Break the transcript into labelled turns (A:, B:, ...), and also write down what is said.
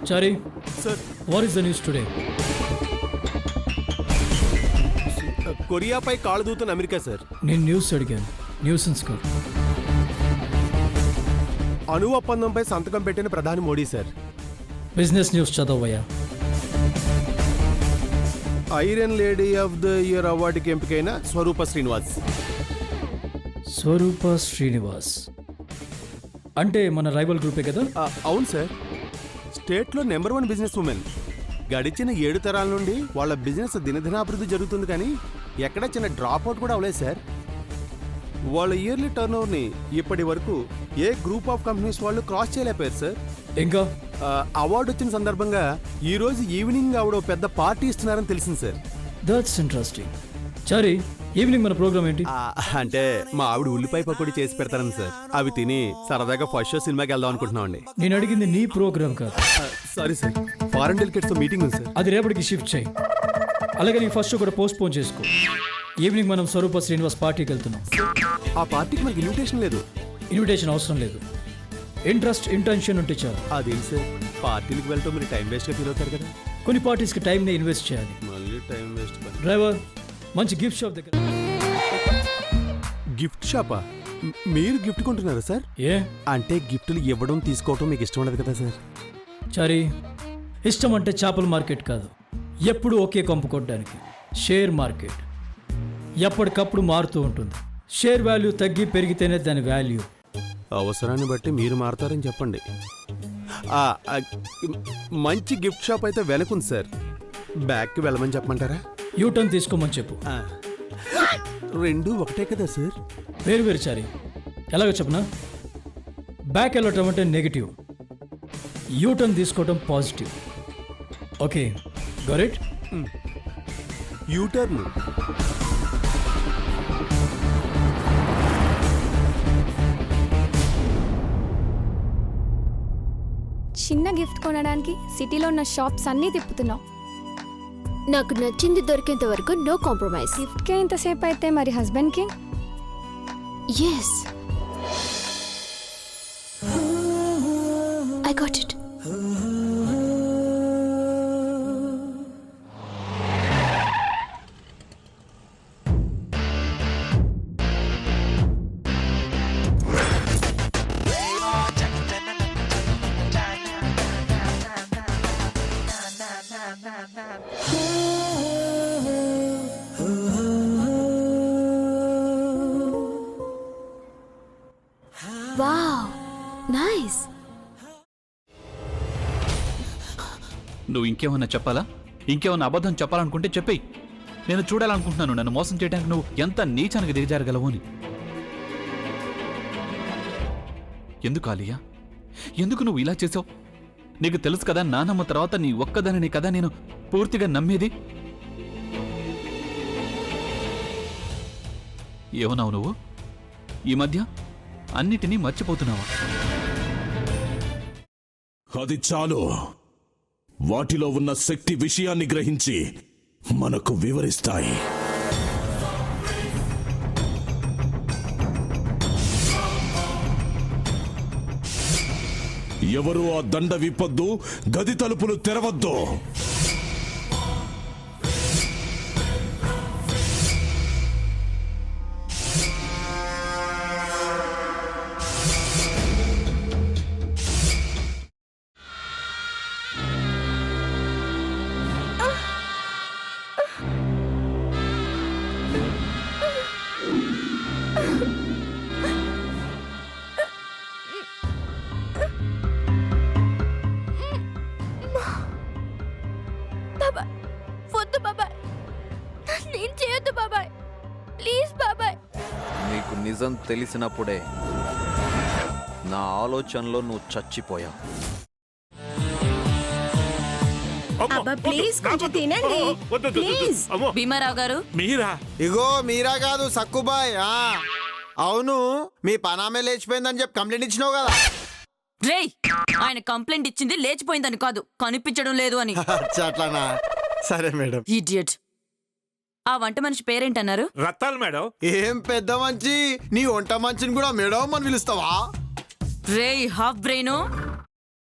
A: Chari,
B: sir
A: what is the news today?
B: కొరియాపై కాళ్ళు దూతున్న అమెరికా సార్.
A: నేను న్యూస్ అడిగాను, న్యూసెన్స్ కాదు.
B: అణు ఒప్పందంపై సంతకం పెట్టిన ప్రధాని మోడీ సార్.
A: బిజినెస్ న్యూస్ చదవయ్యా.
B: Iron lady of the year అవార్డుకి ఎంపికైన స్వరూప శ్రీనివాస్.
A: స్వరూప శ్రీనివాస్ అంటే మన రైవల్ గ్రూపే కదా?
B: అవును సార్. స్టేట్లో #1 బిజినెస్ ఉమెన్. గడిచిన 7 తరాల నుండి వాళ్ళ బిజినెస్ దినదినాభివృద్ధి జరుగుతుంది, కానీ ఎక్కడా చిన్న డ్రాప్ అవుట్ కూడా అవ్వలేదు సార్. వాళ్ళ ఇయర్లీ టర్న్ ఓవర్ని ఇప్పటి వరకు ఏ గ్రూప్ ఆఫ్ కంపెనీస్ వాళ్ళు క్రాస్ చేయలేకపోయారు సార్.
A: ఇంకా
B: అవార్డు వచ్చిన సందర్భంగా ఈ రోజు ఈవినింగ్ ఆవిడ పెద్ద పార్టీ ఇస్తున్నారని తెలిసింది sir.
A: That's interesting. Chari, evening మన ప్రోగ్రామ్ ఏంటి?
B: అంటే మా ఆవిడ ఉల్లిపాయ పకోడీ చేసి పెడతారని సార్. అవి తిని సరదాగా ఫస్ట్ షో సినిమాకి వెళ్దాం అనుకుంటున్నామండి.
A: నేను అడిగింది నీ ప్రోగ్రామ్ కాదు.
B: సారీ సార్, ఫారెన్ డెలికేట్స్ తో మీటింగ్ ఉంది సార్.
A: అది రేపటికి షిఫ్ట్ చేయి. అలాగే నీ ఫస్ట్ షో కూడా పోస్ట్ పోన్ చేసుకో. ఈవినింగ్ మనం స్వరూప శ్రీనివాస్ పార్టీకి వెళ్తున్నాం.
B: ఆ పార్టీకి మనకి ఇన్విటేషన్ లేదు.
A: ఇన్విటేషన్ అవసరం లేదు, ఇంట్రెస్ట్ ఇంటెన్షన్ ఉంటే చాలు.
B: అదేంటి సార్, పార్టీలకు వెళ్తాం మీరు టైం వేస్ట్గా ఫీల్ అవుతారు కదా.
A: కొన్ని పార్టీస్కి టైంని ఇన్వెస్ట్ చేయాలి.
B: మళ్ళీ టైం వేస్ట్.
A: డ్రైవర్, మంచి గిఫ్ట్ షాప్ దగ్గర.
B: గిఫ్ట్ షాపా? మీరు గిఫ్ట్ కొంటున్నారా సార్?
A: ఏ
B: అంటే గిఫ్ట్లు ఇవ్వడం తీసుకోవడం మీకు ఇష్టం ఉండదు కదా సార్.
A: చారీ, ఇష్టం అంటే చేపల మార్కెట్ కాదు, ఎప్పుడు ఒకే కొంపు కొట్టడానికి. షేర్ మార్కెట్ ఎప్పటికప్పుడు మారుతూ ఉంటుంది. షేర్ వాల్యూ తగ్గి పెరిగితేనే దాని వాల్యూ.
B: అవసరాన్ని బట్టి మీరు మారతారని చెప్పండి. మంచి గిఫ్ట్ షాప్ అయితే వెనకుంది సార్. బ్యాక్కి వెళ్ళమని చెప్పమంటారా?
A: యూటర్న్ తీసుకోమని చెప్పు.
B: రెండు ఒకటే కదా సార్?
A: వేరు వేరు చారీ. ఎలాగో చెప్పనా? బ్యాక్ వెళ్ళటం అంటే నెగిటివ్, యూటర్న్ తీసుకోవటం positive. Okay, got it?
B: U turn.
C: చిన్న గిఫ్ట్ కొనడానికి సిటీలో ఉన్న షాప్స్ అన్నీ తిప్పుతున్నావు.
D: నాకు నచ్చింది దొరికేంత వరకు నో కాంప్రమైజ్.
C: గిఫ్ట్కే ఇంతసేపు అయితే మరి హస్బెండ్కి?
D: Yes, I got it. Wow, nice.
E: నువ్వు ఇంకేమన్నా చెప్పాలా? ఇంకేమన్నా అబద్ధం చెప్పాలనుకుంటే చెప్పేయి. నేను చూడాలనుకుంటున్నాను నన్ను మోసం చేయడానికి నువ్వు ఎంత నీచానికి దిగజారగలవు అని. ఎందుకు ఆలియా, ఎందుకు నువ్వు ఇలా చేసావు? నీకు తెలుసు కదా నానమ్మ తర్వాత నీ ఒక్కదానిని కదా నేను పూర్తిగా నమ్మేది. ఏమన్నావు నువ్వు? ఈ మధ్య అన్నిటినీ మర్చిపోతున్నావా?
F: అది చాలు. వాటిలో ఉన్న శక్తి విషయాన్ని గ్రహించి మనకు వివరిస్తాయి. ఎవరు ఆ దండ విప్పొద్దు, గది తలుపులు తెరవద్దు.
D: బాబాయ్, వద్దు బాబాయ్, నేను చేయొద్దు బాబాయ్, ప్లీజ్ బాబాయ్.
G: నీకు నిజం తెలిసినప్పుడే నా ఆలోచనలో నువ్వు చచ్చిపోయావు.
H: అబ్బా ప్లీజ్ కొంచెం తినండి ప్లీజ్.
I: భీమారావు గారు,
B: మీరా?
J: ఇగో మీరా కాదు సక్కుబాయ్. అవును, మీ పనామే లేచిపోయిందని చెప్పి కంప్లైంట్ ఇచ్చినావు కదా.
I: రేయ్, ఆయన కంప్లైంట్ ఇచ్చింది లేచిపోయిందని కాదు, కనిపించడం లేదు అని.
J: అట్లానా? సరే మేడం.
I: ఇడియట్. ఆ వంట మనిషి పేరేంటన్నారు?
B: రత్తాలు మేడం.
J: ఏం పెద్ద మంచి, నీ వంట మంచిని కూడా మేడం అని పిలుస్తావా?
I: రేయ్ హాఫ్ బ్రెయిన్,